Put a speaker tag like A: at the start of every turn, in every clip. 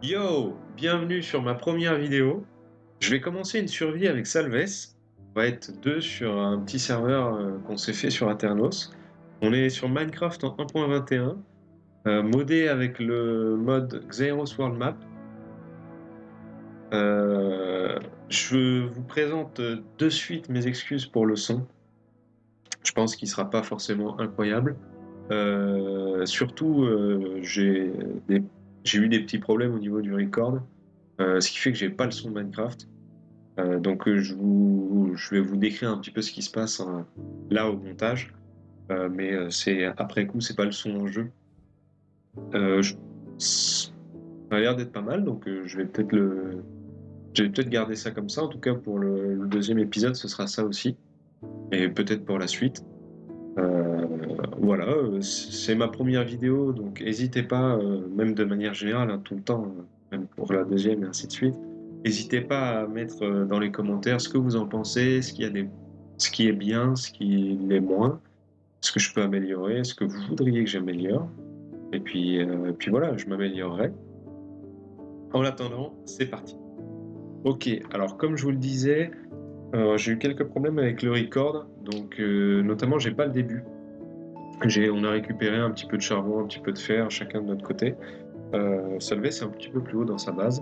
A: Yo, bienvenue sur ma première vidéo. Je vais commencer une survie avec Salves. On va être deux sur un petit serveur qu'on s'est fait sur Aternos. On est sur Minecraft en 1.21, modé avec le mode Xeros World Map. Je vous présente de suite mes excuses pour le son. Je pense qu'il ne sera pas forcément incroyable. Surtout, j'ai eu des petits problèmes au niveau du record, ce qui fait que j'ai pas le son de Minecraft. Je vais vous décrire un petit peu ce qui se passe là au montage, mais c'est après coup, c'est pas le son en jeu. Ça a l'air d'être pas mal, donc je vais peut-être garder ça comme ça. En tout cas, pour le deuxième épisode, ce sera ça aussi, et peut-être pour la suite. Voilà, c'est ma première vidéo, donc n'hésitez pas, même de manière générale, hein, tout le temps, même pour la deuxième et ainsi de suite. N'hésitez pas à mettre dans les commentaires ce que vous en pensez, ce qui est bien, ce qui l'est moins, ce que je peux améliorer, ce que vous voudriez que j'améliore. Et puis voilà, je m'améliorerai. En attendant, c'est parti. Ok, alors comme je vous le disais, j'ai eu quelques problèmes avec le record, donc notamment j'ai pas le début. On a récupéré un petit peu de charbon, un petit peu de fer, chacun de notre côté. Solvay, c'est un petit peu plus haut dans sa base.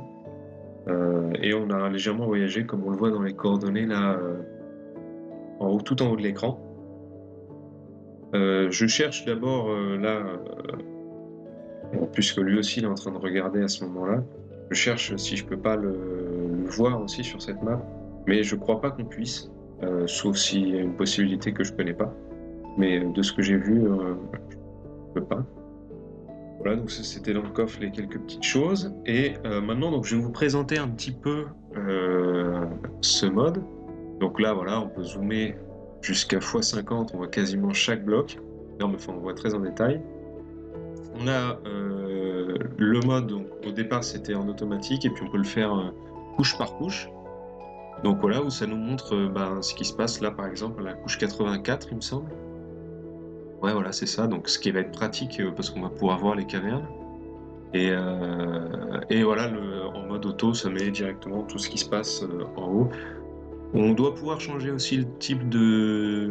A: Et on a légèrement voyagé, comme on le voit dans les coordonnées là, tout en haut de l'écran. Je cherche d'abord là, puisque lui aussi il est en train de regarder à ce moment-là. Je cherche si je peux pas le voir aussi sur cette map, mais je crois pas qu'on puisse, sauf s'il y a une possibilité que je connais pas. Mais de ce que j'ai vu, je peux pas. Voilà, donc c'était dans le coffre les quelques petites choses. Et maintenant, donc, je vais vous présenter un petit peu ce mode. Donc là, voilà, on peut zoomer jusqu'à x50, on voit quasiment chaque bloc. Non, mais enfin, on voit très en détail. On a le mode, donc au départ c'était en automatique, et puis on peut le faire couche par couche. Donc voilà, où ça nous montre ce qui se passe là, par exemple, à la couche 84, il me semble. Ouais, voilà, c'est ça. Donc ce qui va être pratique parce qu'on va pouvoir voir les cavernes. Et voilà, en mode auto, ça met directement tout ce qui se passe en haut. On doit pouvoir changer aussi le type de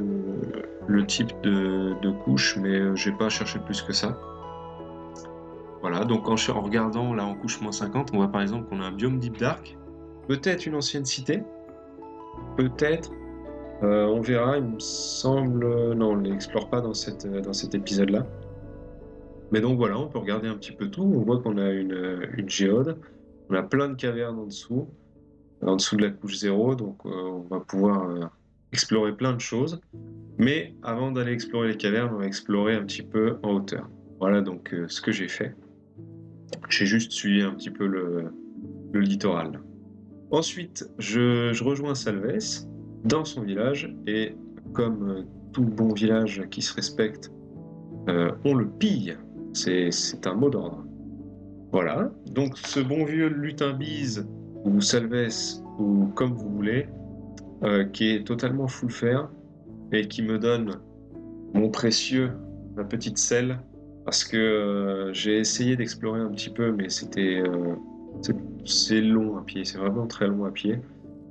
A: couche, mais j'ai pas cherché plus que ça. Voilà, donc en regardant là en couche -50, on voit par exemple qu'on a un biome Deep Dark, peut-être une ancienne cité, peut-être, on verra, il me semble, non, on ne l'explore pas dans cet épisode-là. Mais donc voilà, on peut regarder un petit peu tout, on voit qu'on a une géode, on a plein de cavernes en dessous de la couche 0, donc on va pouvoir explorer plein de choses. Mais avant d'aller explorer les cavernes, on va explorer un petit peu en hauteur. Voilà donc ce que j'ai fait. J'ai juste suivi un petit peu le littoral. Ensuite, je rejoins Salves dans son village et comme tout bon village qui se respecte, on le pille. C'est un mot d'ordre. Voilà, donc ce bon vieux lutin bise ou Salves ou comme vous voulez, qui est totalement full fer et qui me donne mon précieux, ma petite selle, parce que j'ai essayé d'explorer un petit peu, mais c'est long à pied, c'est vraiment très long à pied.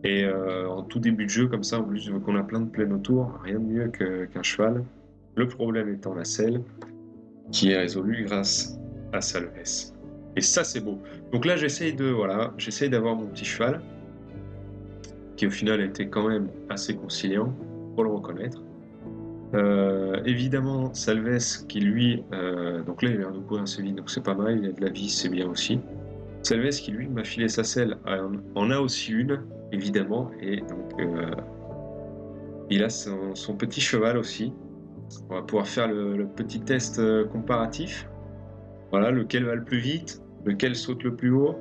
A: Et en tout début de jeu, comme ça, en plus, vu qu'on a plein de plaines autour, rien de mieux qu'un cheval. Le problème étant la selle, qui est résolue grâce à Salves. Et ça, c'est beau. Donc là, j'essaye d'avoir mon petit cheval, qui au final était quand même assez conciliant, pour le reconnaître. Évidemment, Salves, qui lui, donc là il a l'air de courir assez vite, donc c'est pas mal, il a de la vie, c'est bien aussi. Salves, qui lui m'a filé sa selle, en a aussi une, évidemment, et donc il a son petit cheval aussi. On va pouvoir faire le petit test comparatif. Voilà, lequel va le plus vite, lequel saute le plus haut.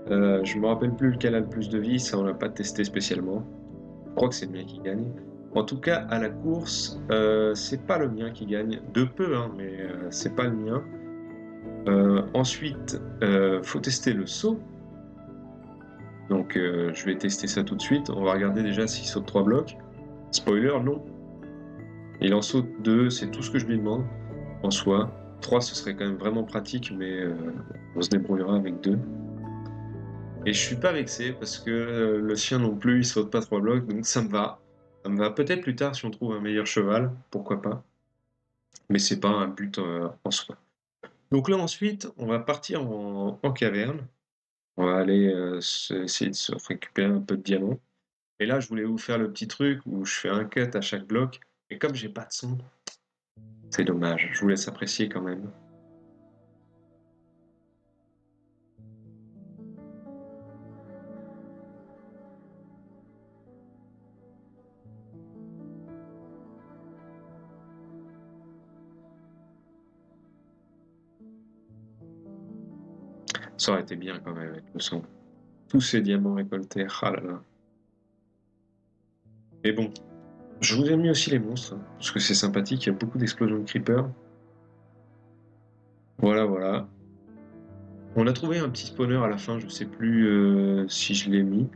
A: Je me rappelle plus lequel a le plus de vie, ça on l'a pas testé spécialement. Je crois que c'est le mien qui gagne. En tout cas, à la course, c'est pas le mien qui gagne. De peu, hein, mais c'est pas le mien. Ensuite, faut tester le saut. Donc, je vais tester ça tout de suite. On va regarder déjà s'il saute 3 blocs. Spoiler, non. Il en saute 2, c'est tout ce que je lui demande en soi. 3, ce serait quand même vraiment pratique, mais on se débrouillera avec 2. Et je suis pas vexé parce que le sien non plus, il saute pas 3 blocs, donc ça me va. Ça me va. Peut-être plus tard si on trouve un meilleur cheval, pourquoi pas. Mais c'est pas un but en soi. Donc là ensuite, on va partir en caverne. On va aller essayer de se récupérer un peu de diamants. Et là, je voulais vous faire le petit truc où je fais un cut à chaque bloc. Et comme j'ai pas de son, c'est dommage. Je vous laisse apprécier quand même. Ça aurait été bien quand même avec le son. Tous ces diamants récoltés, ah là là. Mais bon, je vous ai mis aussi les monstres, hein, parce que c'est sympathique, il y a beaucoup d'explosions de creepers. Voilà, voilà. On a trouvé un petit spawner à la fin, je sais plus si je l'ai mis.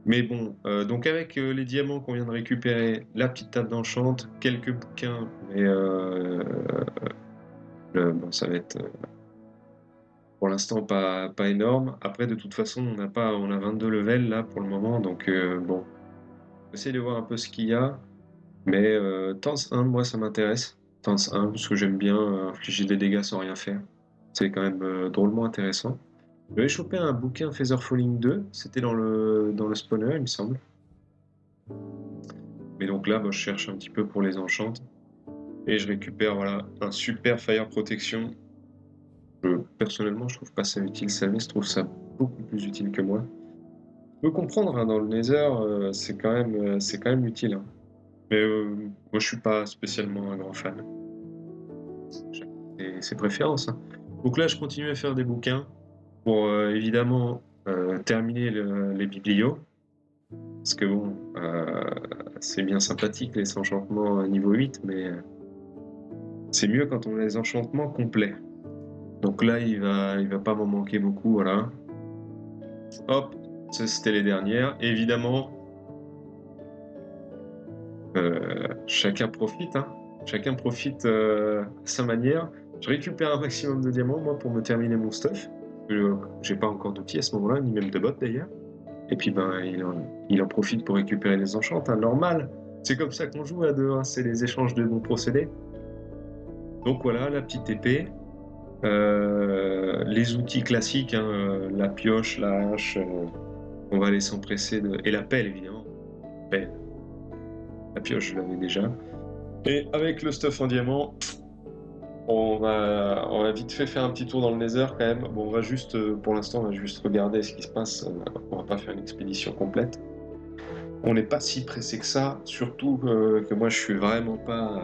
A: Mais bon, donc avec les diamants qu'on vient de récupérer, la petite table d'enchante, quelques bouquins, mais bon, ça va être pour l'instant pas énorme. Après, de toute façon, on a 22 levels là pour le moment, donc bon, essayer de voir un peu ce qu'il y a. Mais Tense 1, moi ça m'intéresse. Tense 1, parce que j'aime bien infliger des dégâts sans rien faire. C'est quand même drôlement intéressant. J'avais chopé un bouquin Feather Falling 2, c'était dans le spawner, il me semble. Mais donc là, je cherche un petit peu pour les enchantes. Et je récupère voilà, un super Fire Protection. Personnellement, je trouve pas ça utile. Samis trouve ça beaucoup plus utile que moi. Je peux comprendre, hein, dans le Nether, c'est quand même utile, hein. Mais moi, je suis pas spécialement un grand fan. C'est ses préférences, hein. Donc là, je continue à faire des bouquins pour évidemment terminer les biblios. Parce que bon, c'est bien sympathique les enchantements niveau 8, mais c'est mieux quand on a les enchantements complets. Donc là, il va pas m'en manquer beaucoup, voilà. Hop, ça c'était les dernières. Évidemment, chacun profite, hein. Chacun profite à sa manière. Je récupère un maximum de diamants, moi, pour me terminer mon stuff. J'ai pas encore d'outils à ce moment-là, ni même de bottes d'ailleurs. Et puis, ben, il en profite pour récupérer les enchantes, hein, normal. C'est comme ça qu'on joue à deux, hein, c'est les échanges de bons procédés. Donc voilà, la petite épée. Les outils classiques, hein, la pioche, la hache, on va aller s'empresser de... Et la pelle, évidemment. Pelle. La pioche, je l'avais déjà. Et avec le stuff en diamant, on va vite fait faire un petit tour dans le Nether quand même. Bon, on va juste, pour l'instant, on va juste regarder ce qui se passe. On va pas faire une expédition complète. On n'est pas si pressé que ça, surtout que moi, je suis vraiment pas...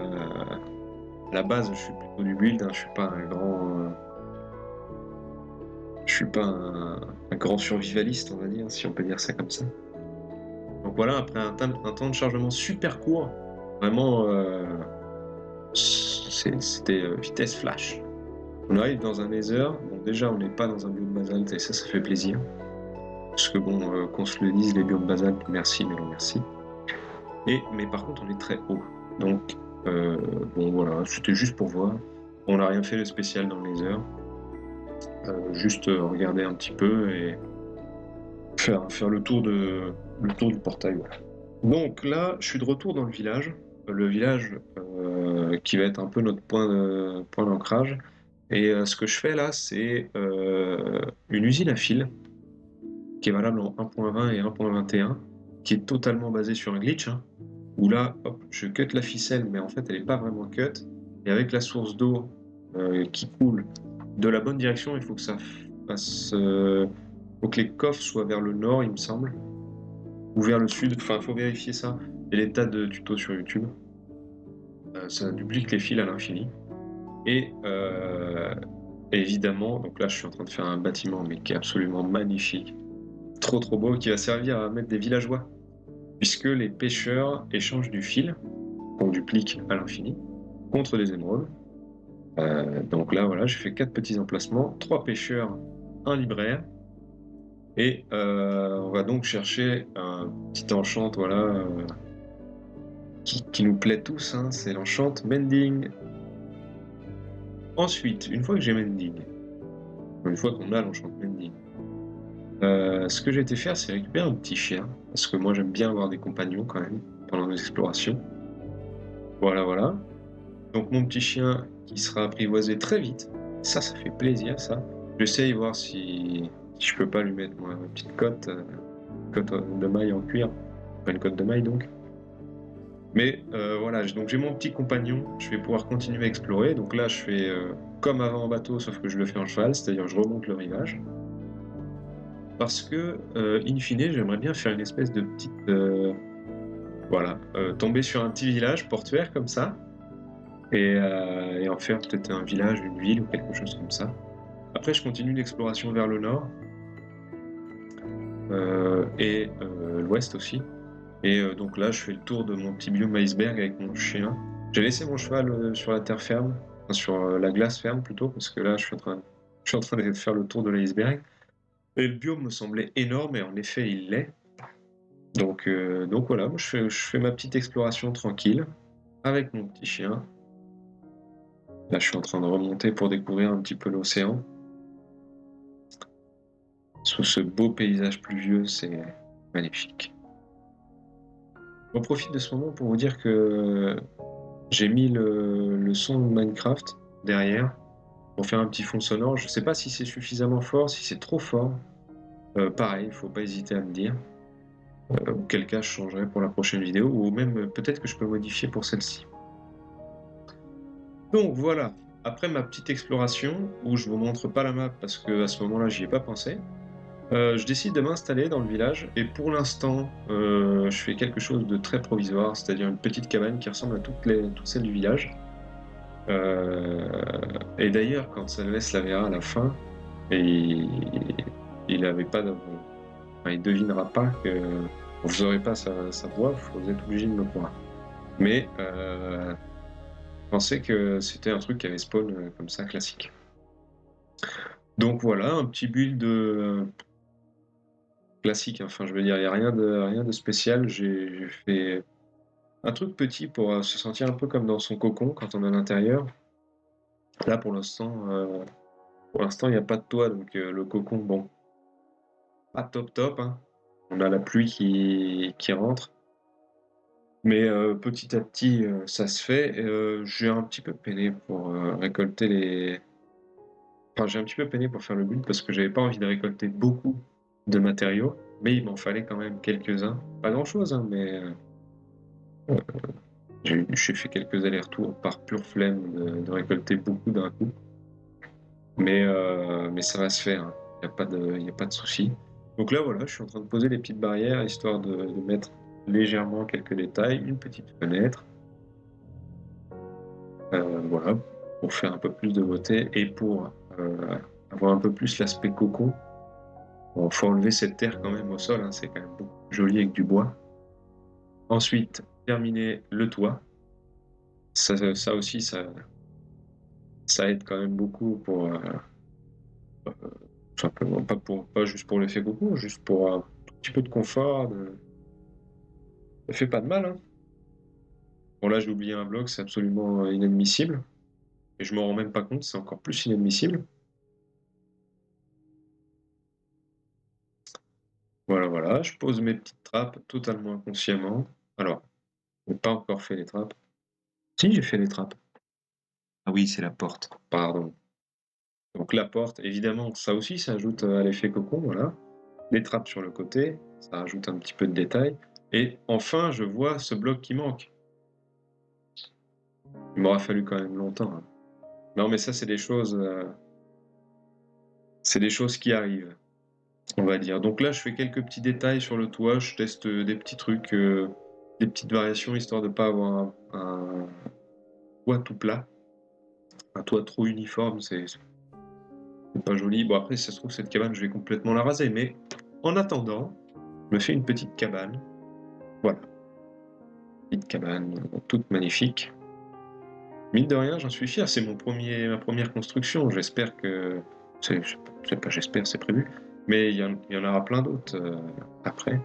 A: à la base, je suis plutôt du build, hein, je suis pas un grand... je suis pas un grand survivaliste, on va dire, si on peut dire ça comme ça. Donc voilà, après un temps de chargement super court, vraiment, c'était vitesse flash. On arrive dans un Nether, bon déjà on n'est pas dans un biome basalte et ça fait plaisir. Parce que bon, qu'on se le dise, les biomes basalte, merci, mais non merci. Mais par contre on est très haut. Donc bon voilà, c'était juste pour voir. On n'a rien fait de spécial dans le Nether. Juste regarder un petit peu et faire le tour du portail. Voilà. Donc là, je suis de retour dans le village qui va être un peu notre point d'ancrage. Et ce que je fais là, c'est une usine à fil qui est valable en 1.20 et 1.21, qui est totalement basée sur un glitch, hein, où là, hop, je cut la ficelle, mais en fait, elle n'est pas vraiment cut. Et avec la source d'eau qui coule de la bonne direction, il faut que ça fasse... faut que les coffres soient vers le nord, il me semble, ou vers le sud. Enfin, il faut vérifier ça. Il y a des tas de tutos sur YouTube. Ça duplique les fils à l'infini. Et évidemment, donc là, je suis en train de faire un bâtiment, mais qui est absolument magnifique. Trop trop beau, qui va servir à mettre des villageois. Puisque les pêcheurs échangent du fil, qu'on duplique à l'infini, contre des émeraudes. Donc là, voilà, j'ai fait 4 petits emplacements, 3 pêcheurs, un libraire. Et on va donc chercher un petit enchant, voilà, qui nous plaît tous, hein, c'est l'enchant Mending. Ensuite, une fois que j'ai Mending, une fois qu'on a l'enchant Mending, Ce que j'ai été faire, c'est récupérer un petit chien, parce que moi j'aime bien avoir des compagnons quand même, pendant nos explorations. Voilà, voilà. Donc mon petit chien qui sera apprivoisé très vite, ça fait plaisir ça. J'essaye de voir si je peux pas lui mettre moi une petite cotte de maille en cuir, pas une cotte de maille donc. Mais voilà, donc j'ai mon petit compagnon, je vais pouvoir continuer à explorer. Donc là je fais comme avant en bateau, sauf que je le fais en cheval, c'est-à-dire je remonte le rivage. Parce que, in fine, j'aimerais bien faire une espèce de petite, voilà, tomber sur un petit village portuaire comme ça et en faire peut-être un village, une ville ou quelque chose comme ça. Après je continue l'exploration vers le nord, et l'ouest aussi et donc là je fais le tour de mon petit biome iceberg avec mon chien. J'ai laissé mon cheval, sur la terre ferme, enfin sur, la glace ferme plutôt, parce que là je suis en train de faire le tour de l'iceberg et le biome me semblait énorme et en effet il l'est. Donc voilà, moi je fais ma petite exploration tranquille avec mon petit chien. Là, je suis en train de remonter pour découvrir un petit peu l'océan. Sous ce beau paysage pluvieux, c'est magnifique. On profite de ce moment pour vous dire que j'ai mis le son de Minecraft derrière pour faire un petit fond sonore. Je sais pas si c'est suffisamment fort, si c'est trop fort. Pareil, faut pas hésiter à me dire. Auquel cas je changerai pour la prochaine vidéo ou même peut-être que je peux modifier pour celle-ci. Donc voilà, après ma petite exploration, où je vous montre pas la map parce qu'à ce moment-là j'y ai pas pensé, je décide de m'installer dans le village et pour l'instant je fais quelque chose de très provisoire, c'est-à-dire une petite cabane qui ressemble à toutes celles du village. Euh, et d'ailleurs quand Salves la verra à la fin, et il avait pas de... enfin, il devinera pas que vous aurez pas sa voix, vous êtes obligé de me croire. Mais pensais que c'était un truc qui avait spawn comme ça, classique. Donc voilà, un petit build classique, hein. Enfin je veux dire, il n'y a rien de spécial. J'ai fait un truc petit pour se sentir un peu comme dans son cocon quand on est à l'intérieur. Là pour l'instant il n'y a pas de toit, donc le cocon, bon, pas top top, hein. On a la pluie qui rentre. Mais petit à petit, ça se fait. J'ai un petit peu peiné pour récolter les... Enfin, j'ai un petit peu peiné pour faire le build parce que j'avais pas envie de récolter beaucoup de matériaux, mais il m'en fallait quand même quelques-uns. Pas grand-chose, hein, mais j'ai fait quelques allers-retours par pure flemme de récolter beaucoup d'un coup. Mais ça va se faire, hein. Il y a pas de souci. Donc là, voilà, je suis en train de poser les petites barrières histoire de mettre légèrement quelques détails, une petite fenêtre, voilà, pour faire un peu plus de beauté et pour avoir un peu plus l'aspect cocon. Bon, faut enlever cette terre quand même au sol, hein, c'est quand même beaucoup plus joli avec du bois. Ensuite, terminer le toit. Ça aussi, ça aide quand même beaucoup pour simplement pas juste pour l'effet cocon, juste pour un tout petit peu de confort. Ça fait pas de mal, hein. Bon là, j'ai oublié un bloc, c'est absolument inadmissible. Et je m'en rends même pas compte, c'est encore plus inadmissible. Voilà, voilà, je pose mes petites trappes totalement inconsciemment. Alors, je n'ai pas encore fait les trappes. Si, j'ai fait les trappes. Ah oui, c'est la porte, pardon. Donc la porte, évidemment, ça aussi, ça ajoute à l'effet cocon, voilà. Les trappes sur le côté, ça ajoute un petit peu de détail. Et enfin, je vois ce bloc qui manque. Il m'aura fallu quand même longtemps, hein. Non, mais ça, c'est des choses qui arrivent, on va dire. Donc là, je fais quelques petits détails sur le toit, je teste des petits trucs, des petites variations, histoire de pas avoir un toit tout plat. Un toit trop uniforme, c'est pas joli. Bon, après, si ça se trouve, cette cabane, je vais complètement la raser, mais en attendant, je me fais une petite cabane. Voilà, petite cabane toute magnifique. Mine de rien, j'en suis fier, c'est ma première construction. J'espère que... C'est pas j'espère, c'est prévu. Mais il y en aura plein d'autres après.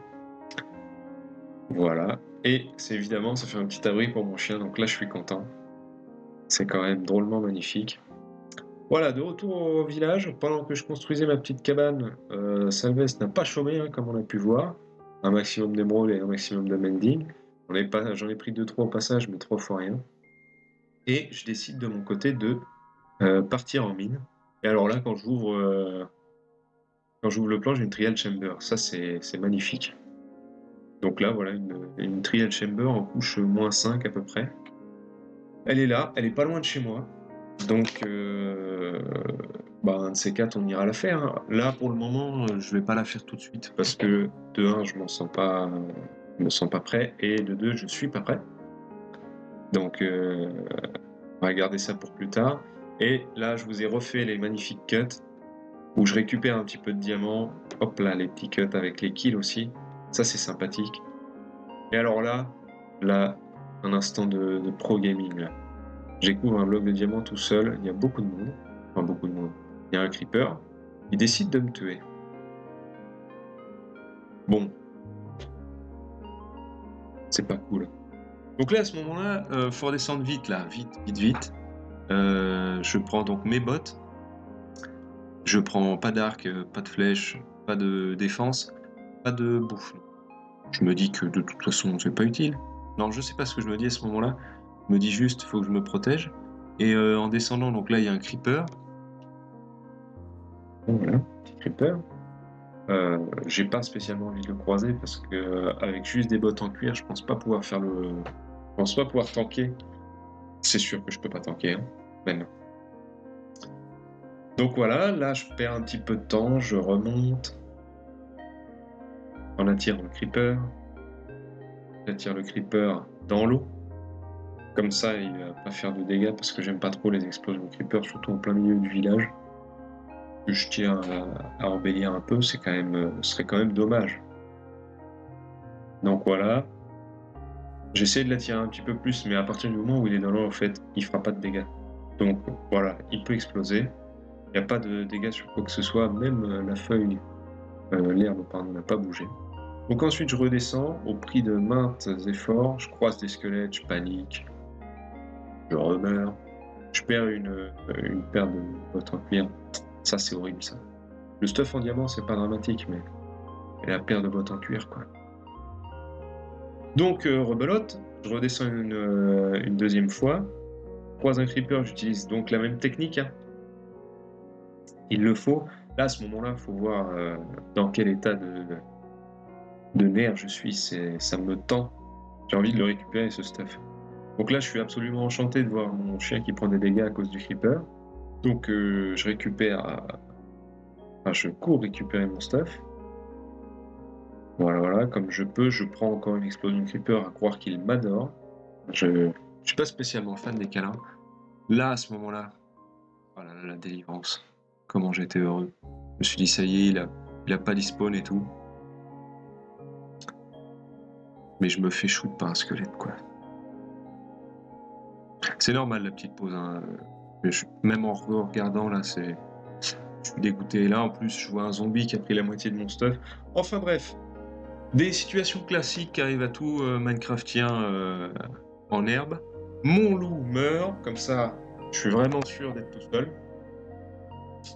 A: Voilà. Et c'est évidemment, ça fait un petit abri pour mon chien, donc là je suis content. C'est quand même drôlement magnifique. Voilà, de retour au village, pendant que je construisais ma petite cabane, Sylvestre n'a pas chômé, hein, comme on a pu voir. Un maximum d'émeraude et un maximum de mending. J'en ai pris 2-3 au passage, mais 3 fois rien. Et je décide de mon côté de partir en mine. Et alors là, quand j'ouvre le plan, j'ai une trial chamber. Ça, c'est magnifique. Donc là, voilà, une trial chamber en couche -5 à peu près. Elle est là, elle est pas loin de chez moi. Donc, un de ces quatre, on ira la faire, hein. Là, pour le moment, je vais pas la faire tout de suite parce que de un, je me sens pas prêt, et de deux, je suis pas prêt. Donc, on va garder ça pour plus tard. Et là, je vous ai refait les magnifiques cuts où je récupère un petit peu de diamants. Hop là, les petits cuts avec les kills aussi. Ça, c'est sympathique. Et alors là, un instant de pro gaming là. Je découvre un bloc de diamants tout seul. Il y a beaucoup de monde. Enfin, beaucoup de monde. Il y a un creeper. Il décide de me tuer. Bon, c'est pas cool. Donc là, à ce moment-là, faut redescendre vite là. Vite. Je prends donc mes bottes. Je prends pas d'arc, pas de flèche, pas de défense, pas de bouffe. Je me dis que de toute façon, c'est pas utile. Non, je sais pas ce que je me dis à ce moment-là. Je me dis juste, faut que je me protège. Et en descendant, donc là, il y a un creeper. Voilà, petit creeper. J'ai pas spécialement envie de le croiser parce que avec juste des bottes en cuir, je pense pas pouvoir tanker. C'est sûr que je peux pas tanker, hein, même. Donc voilà, là je perds un petit peu de temps, je remonte. On attire le creeper. J'attire le creeper dans l'eau. Comme ça, il va pas faire de dégâts parce que j'aime pas trop les explosions de creeper, surtout en plein milieu du village. Que je tiens à embellir un peu, ce serait quand même dommage. Donc voilà. J'essaie de l'attirer un petit peu plus, mais à partir du moment où il est dans l'eau, en fait, il fera pas de dégâts. Donc voilà, il peut exploser. Il n'y a pas de dégâts sur quoi que ce soit, même l'herbe, pardon, n'a pas bougé. Donc ensuite, je redescends au prix de maintes efforts. Je croise des squelettes, je panique, je remeurs. Je perds une paire de bottes en cuir. Ça, c'est horrible, ça. Le stuff en diamant, c'est pas dramatique, mais la paire de bottes en cuir, quoi. Donc, rebelote, je redescends une deuxième fois. Croise un creeper, j'utilise donc la même technique, hein. Il le faut. Là, à ce moment-là, il faut voir dans quel état de nerfs je suis. Ça me tend. J'ai envie de le récupérer, ce stuff. Donc là, je suis absolument enchanté de voir mon chien qui prend des dégâts à cause du creeper. Donc, je cours récupérer mon stuff. Voilà, comme je peux, je prends encore une explosion de creeper à croire qu'il m'adore. Je suis pas spécialement fan des câlins. Là, à ce moment-là, voilà, la délivrance. Comment j'étais heureux. Je me suis dit, ça y est, il a pas l'espawn et tout. Mais je me fais shoot par un squelette, quoi. C'est normal, la petite pause, hein. Même en regardant, là, je suis dégoûté. Là, en plus, je vois un zombie qui a pris la moitié de mon stuff. Enfin bref, des situations classiques qui arrivent à tout Minecraftien en herbe. Mon loup meurt, comme ça, je suis vraiment sûr d'être tout seul.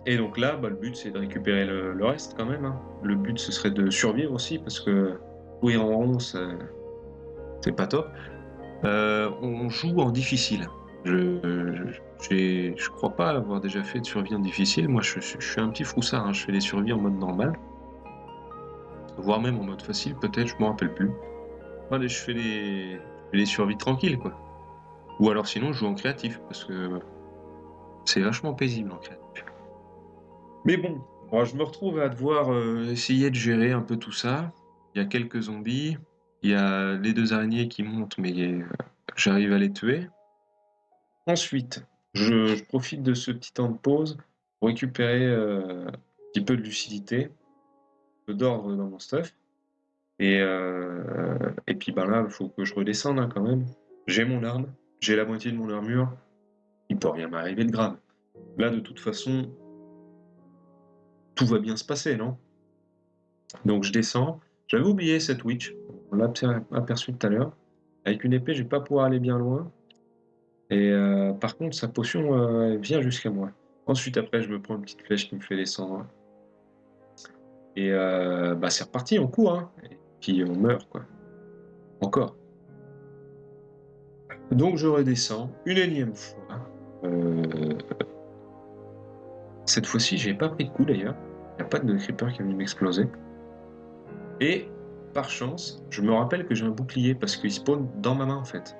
A: Et donc là, le but, c'est de récupérer le reste quand même, hein. Le but, ce serait de survivre aussi, parce que courir en rond, c'est pas top. On joue en difficile. Je crois pas avoir déjà fait de survie en difficile. Moi, je suis un petit froussard, hein. Je fais des survies en mode normal. Voire même en mode facile, peut-être, je m'en rappelle plus. Allez, je fais des survies tranquilles, quoi. Ou alors sinon, je joue en créatif, parce que c'est vachement paisible en créatif. Mais bon, alors, je me retrouve à devoir essayer de gérer un peu tout ça. Il y a quelques zombies, il y a les deux araignées qui montent, mais j'arrive à les tuer. Ensuite, je profite de ce petit temps de pause pour récupérer un petit peu de lucidité, un peu d'ordre dans mon stuff. Et puis là, il faut que je redescende, hein, quand même. J'ai mon arme, j'ai la moitié de mon armure, il peut rien m'arriver de grave. Là, de toute façon, tout va bien se passer, non? Donc je descends. J'avais oublié cette witch, on l'a aperçu tout à l'heure. Avec une épée, je vais pas pouvoir aller bien loin. Et par contre, sa potion elle vient jusqu'à moi. Ensuite, après, je me prends une petite flèche qui me fait descendre. Et c'est reparti, on court, hein. Et puis on meurt, quoi. Encore. Donc je redescends une énième fois. Cette fois-ci, j'ai pas pris de coup d'ailleurs. Il n'y a pas de creeper qui est venu m'exploser. Et par chance, je me rappelle que j'ai un bouclier parce qu'il spawn dans ma main en fait.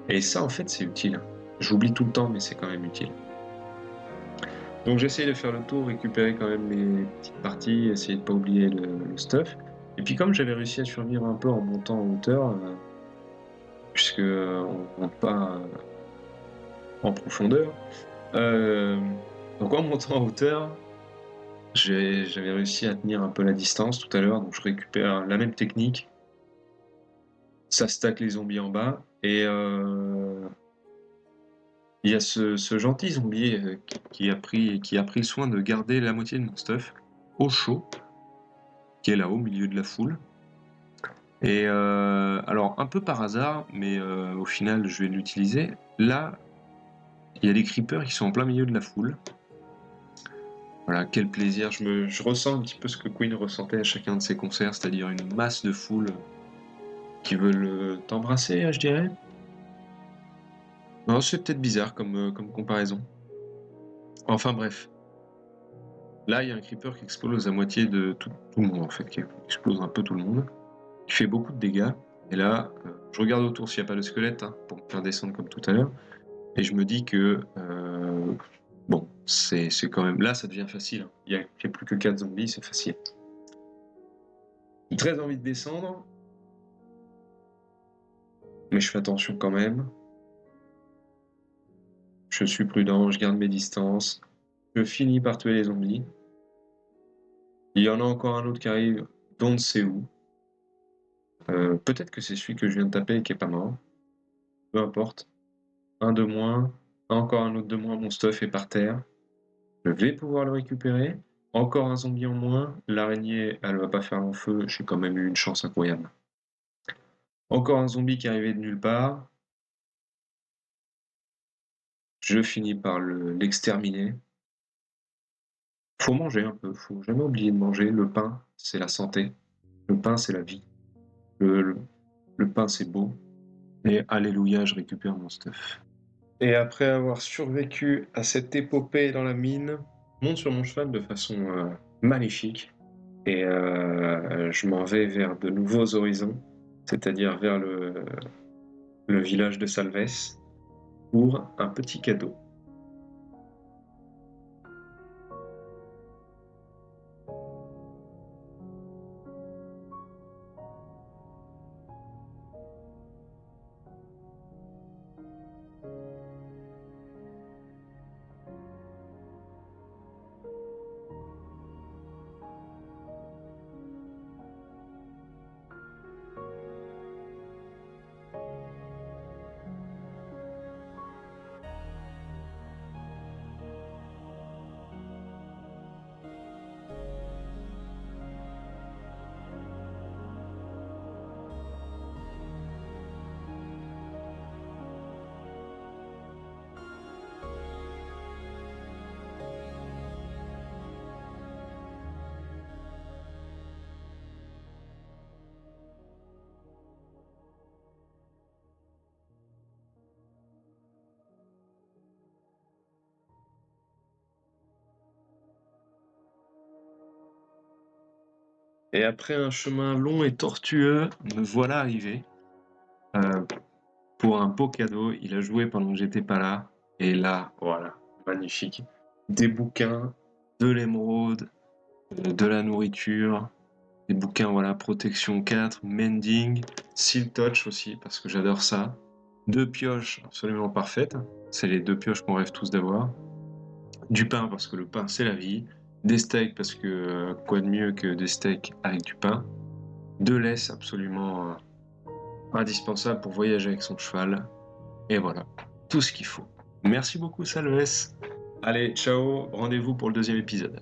A: Et ça, en fait, c'est utile. J'oublie tout le temps, mais c'est quand même utile. Donc j'essaye de faire le tour, récupérer quand même mes petites parties, essayer de pas oublier le stuff. Et puis comme j'avais réussi à survivre un peu en montant en hauteur, puisque on monte pas en profondeur, donc en montant en hauteur, j'avais réussi à tenir un peu la distance tout à l'heure, donc je récupère la même technique. Ça stack les zombies en bas, et il y a ce gentil zombie qui a pris soin de garder la moitié de mon stuff au chaud, qui est là au milieu de la foule. Et alors un peu par hasard, mais au final je vais l'utiliser. Là, il y a des creepers qui sont en plein milieu de la foule. Voilà, quel plaisir. Je ressens un petit peu ce que Queen ressentait à chacun de ses concerts, c'est-à-dire une masse de foule qui veulent t'embrasser, je dirais. Non, c'est peut-être bizarre comme comparaison. Enfin bref. Là, il y a un creeper qui explose à moitié de tout le monde, en fait, qui explose un peu tout le monde. Il fait beaucoup de dégâts. Et là, je regarde autour s'il n'y a pas de squelette, hein, pour me faire descendre comme tout à l'heure. Et je me dis que, bon, c'est quand même... Là, ça devient facile, hein. Il n'y a plus que 4 zombies, c'est facile. J'ai très envie de descendre. Mais je fais attention quand même. Je suis prudent, je garde mes distances. Je finis par tuer les zombies. Il y en a encore un autre qui arrive, dont on ne sait où. Peut-être que c'est celui que je viens de taper et qui est pas mort. Peu importe. Un de moins. Encore un autre de moins, mon stuff est par terre. Je vais pouvoir le récupérer. Encore un zombie en moins. L'araignée, elle va pas faire long feu. J'ai quand même eu une chance incroyable. Encore un zombie qui arrivait de nulle part. Je finis par l'exterminer. Faut manger un peu, faut jamais oublier de manger. Le pain, c'est la santé. Le pain, c'est la vie. Le, le pain, c'est beau. Et alléluia, je récupère mon stuff. Et après avoir survécu à cette épopée dans la mine, je monte sur mon cheval de façon maléfique. Et je m'en vais vers de nouveaux horizons, c'est-à-dire vers le village de Salves, pour un petit cadeau. Et après un chemin long et tortueux, me voilà arrivé. Pour un beau cadeau, il a joué pendant que j'étais pas là. Et là, voilà, magnifique. Des bouquins, de l'émeraude, de la nourriture, des bouquins, voilà, Protection 4, Mending, Seal Touch aussi, parce que j'adore ça. 2 pioches absolument parfaites. C'est les 2 pioches qu'on rêve tous d'avoir. Du pain, parce que le pain, c'est la vie. Des steaks, parce que quoi de mieux que des steaks avec du pain. De laisse, absolument indispensable pour voyager avec son cheval. Et voilà, tout ce qu'il faut. Merci beaucoup, Salves. Allez, ciao, rendez-vous pour le 2e épisode.